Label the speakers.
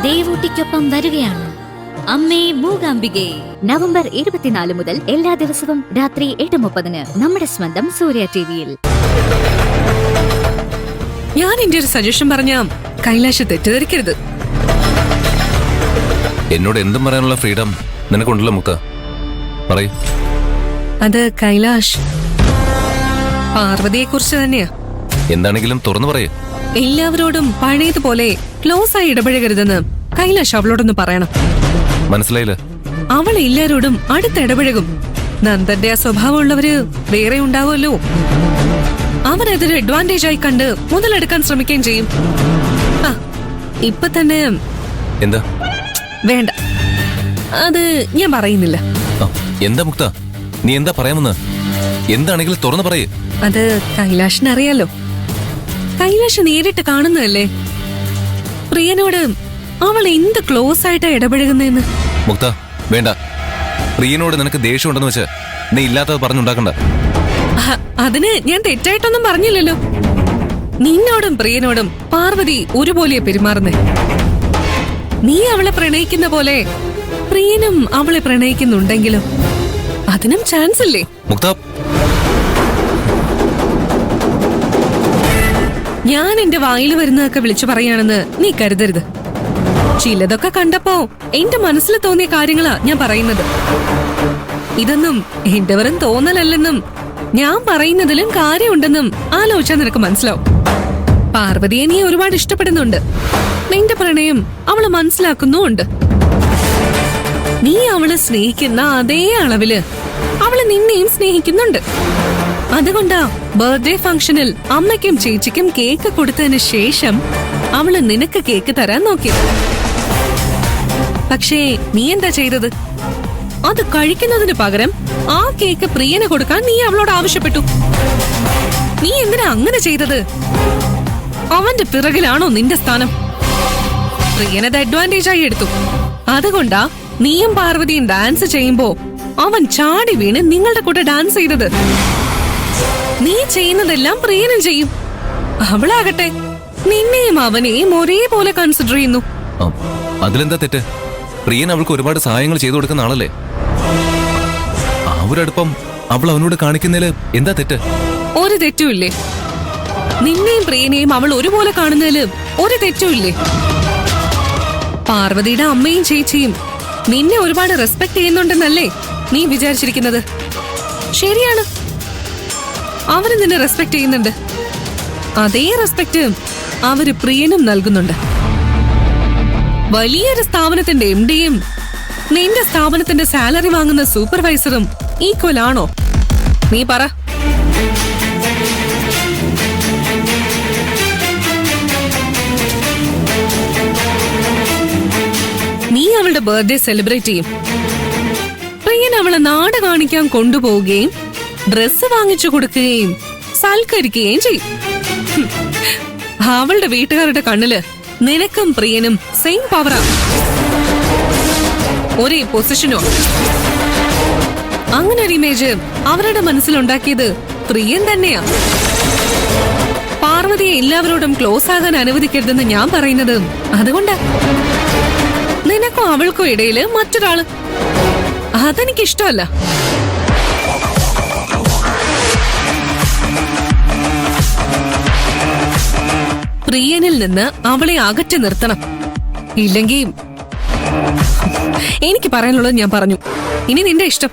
Speaker 1: ദേവൂട്ടിക്കൊപ്പം വരികയാണ് അമ്മേ മൂകാംബികെ. നവംബർ 24 മുതൽ എല്ലാ ദിവസവും രാത്രി 8:30 നമ്മുടെ സ്വന്തം സൂര്യ ടിവിയിൽ.
Speaker 2: ഞാൻ എന്റെ ഒരു സജഷൻ പറഞ്ഞ കൈലാഷ് തെറ്റിദ്ധരിക്കരുത്.
Speaker 3: എന്നോട് എന്തും പറയാനുള്ള ഫ്രീഡം നിനക്കുണ്ടല്ലോ മുക്ത, പറയൂ.
Speaker 2: അത് കൈലാഷ് പാർവതിയെ കുറിച്ച് തന്നെയാ.
Speaker 3: എന്താണെങ്കിലും തുറന്നു പറയൂ.
Speaker 2: എല്ലാവരോടും പഴയതുപോലെ ക്ലോസ് ആയി ഇടപഴകരുതെന്ന് കൈലാഷ് അവളോടൊന്ന് പറയണം.
Speaker 3: മനസ്സിലായില്ല?
Speaker 2: അവൾ എല്ലാരോടും അടുത്തിടപഴകും. നന്ദന്റെ ആ സ്വഭാവമുള്ളവര് വേറെ ഉണ്ടാവുമല്ലോ. അവനതൊരു അഡ്വാൻറ്റേജ് ആയി കണ്ട് മുതലെടുക്കാൻ ശ്രമിക്കുകയും ചെയ്യും. ഇപ്പൊ തന്നെ
Speaker 3: എന്താ?
Speaker 2: വേണ്ട, അത് ഞാൻ പറയുന്നില്ല.
Speaker 3: എന്താ മുക്ത, നീ എന്താ പറയാമെന്ന്? എന്താണെങ്കിലും തുറന്നു പറയേ.
Speaker 2: അത് കൈലാഷിന് അറിയാലോ. കൈലാഷ് നേരിട്ട് കാണുന്നതല്ലേ പ്രിയനോട് അവൾ എന്ത് ക്ലോസ് ആയിട്ടാ ഇടപഴകുന്നതെന്ന്.
Speaker 3: മുക്ത വേണ്ട, പ്രിയനോട് നിനക്ക് ദേഷ്യമുണ്ടെന്ന് വെച്ച് നീ ഇല്ലാത്തത് പറഞ്ഞുണ്ടാക്കണ്ട.
Speaker 2: അതിന് ഞാൻ തെറ്റായിട്ടൊന്നും പറഞ്ഞില്ലല്ലോ. നിന്നോടും പ്രിയനോടും പാർവതി ഒരുപോലെ പെരുമാറുന്നേ. നീ അവളെ പ്രണയിക്കുന്ന പോലെ പ്രിയനും അവളെ പ്രണയിക്കുന്നുണ്ടെങ്കിലും അതിനും ചാൻസ് ഇല്ലേ?
Speaker 3: മുക്ത,
Speaker 2: ഞാൻ എന്റെ വായിൽ വരുന്നതൊക്കെ വിളിച്ചു പറയാണെന്ന് നീ കരുതരുത്. ചിലതൊക്കെ കണ്ടപ്പോ എന്റെ മനസ്സിൽ തോന്നിയ കാര്യങ്ങളാ ഞാൻ പറയുന്നത്. ഇതൊന്നും എന്റെ വെറും തോന്നലല്ലെന്നും ഞാൻ പറയുന്നതിലും കാര്യമുണ്ടെന്നും ആലോചിച്ചാൽ നിനക്ക് മനസ്സിലാവും. പാർവതിയെ നീ ഒരുപാട് ഇഷ്ടപ്പെടുന്നുണ്ട്. നിന്റെ പ്രണയം അവള് മനസ്സിലാക്കുന്നുമുണ്ട്. നീ അവളെ സ്നേഹിക്കുന്ന അതേ അളവില് അവള് നിന്നെയും സ്നേഹിക്കുന്നുണ്ട്. അതുകൊണ്ടാ ബർത്ത്ഡേ ഫംഗ്ഷനിൽ അമ്മയ്ക്കും ചേച്ചിക്കും കേക്ക് കൊടുത്തതിന് ശേഷം അവള് നിനക്ക് കേക്ക് തരാൻ നോക്കിയത്. പക്ഷേ നീ എന്താ ചെയ്തത്? അത് കഴിക്കുന്നതിന് പകരം ആ കേക്ക് പ്രിയന് കൊടുക്കാൻ നീ അവളോട് ആവശ്യപ്പെട്ടു. നീ എന്തിനാ അങ്ങനെ ചെയ്തത്? അവന്റെ പിറകിലാണോ നിന്റെ സ്ഥാനം? പ്രിയനത് അഡ്വാൻറ്റേജ് ആയി എടുത്തു. അതുകൊണ്ടാ നീയും പാർവതിയും ഡാൻസ് ചെയ്യുമ്പോ അവൻ ചാടി വീണ് നിങ്ങളുടെ കൂടെ ഡാൻസ് ചെയ്തത്. നീ ചെയ്യുന്നതെല്ലാം പ്രിയനും ചെയ്യും. അവളാകട്ടെ നിന്നെയും അവനെയും ഒരേപോലെ കൺസിഡർ ചെയ്യുന്നു.
Speaker 3: അതിലെന്താ തെറ്റ്? പ്രിയൻ അവൾക്ക് ഒരുപാട് സഹായങ്ങൾ ചെയ്തു കൊടുക്കുന്ന ആളല്ലേ. ആ ഒരു അടുപ്പം അവൾ അവനോട് കാണിക്കുന്നതില് എന്താ തെറ്റ്?
Speaker 2: ഒരു തെറ്റുമില്ലേ? നിന്നെയും പ്രിയനെയും അവൾ ഒരുപോലെ കാണുന്നതില് ഒരു തെറ്റുമില്ലേ? പാർവതിയുടെ അമ്മയും ചേച്ചിയും നിന്നെ ഒരുപാട് റെസ്പെക്ട് ചെയ്യുന്നുണ്ടെന്നല്ലേ നീ വിചാരിച്ചിരിക്കുന്നത്? ശരിയാണ്, അവര് നിന്നെ റെസ്പെക്ട് ചെയ്യുന്നുണ്ട്. അതേ റെസ്പെക്ട് അവര് പ്രിയനും നൽകുന്നുണ്ട്. വലിയൊരു സ്ഥാപനത്തിന്റെ MDയും നിന്റെ സ്ഥാപനത്തിന്റെ സാലറി വാങ്ങുന്ന സൂപ്പർവൈസറും ഈക്വൽ ആണോ? നീ പറ. നീ അവളുടെ ബർത്ത്ഡേ സെലിബ്രേറ്റ് ചെയ്യും. പ്രിയൻ അവളെ നാട് കാണിക്കാൻ കൊണ്ടുപോവുകയും ഡ്രസ്സ് വാങ്ങിച്ചു കൊടുക്കുകയും സൽക്കരിക്കുകയും ചെയ്യും. അവളുടെ വീട്ടുകാരുടെ കണ്ണില് നിനക്കും പ്രിയനും സെയിം പവറാ, ഒരേ പൊസിഷനോ. അങ്ങനെ ഒരു ഇമേജ് അവരുടെ മനസ്സിലുണ്ടാക്കിയത് പ്രിയൻ തന്നെയാ. പാർവതിയെ എല്ലാവരോടും ക്ലോസ് ആകാൻ അനുവദിക്കരുതെന്ന് ഞാൻ പറയുന്നത് അതുകൊണ്ടാ. നിനക്കോ അവൾക്കോ ഇടയില് മറ്റൊരാള്, അതെനിക്കിഷ്ടമല്ല. പ്രിയനിൽ നിന്ന് അവളെ അകറ്റി നിർത്തണം. ഇല്ലെങ്കിൽ എനിക്ക് പറയാനുള്ളത് ഞാൻ പറഞ്ഞു. ഇനി നിന്റെ ഇഷ്ടം.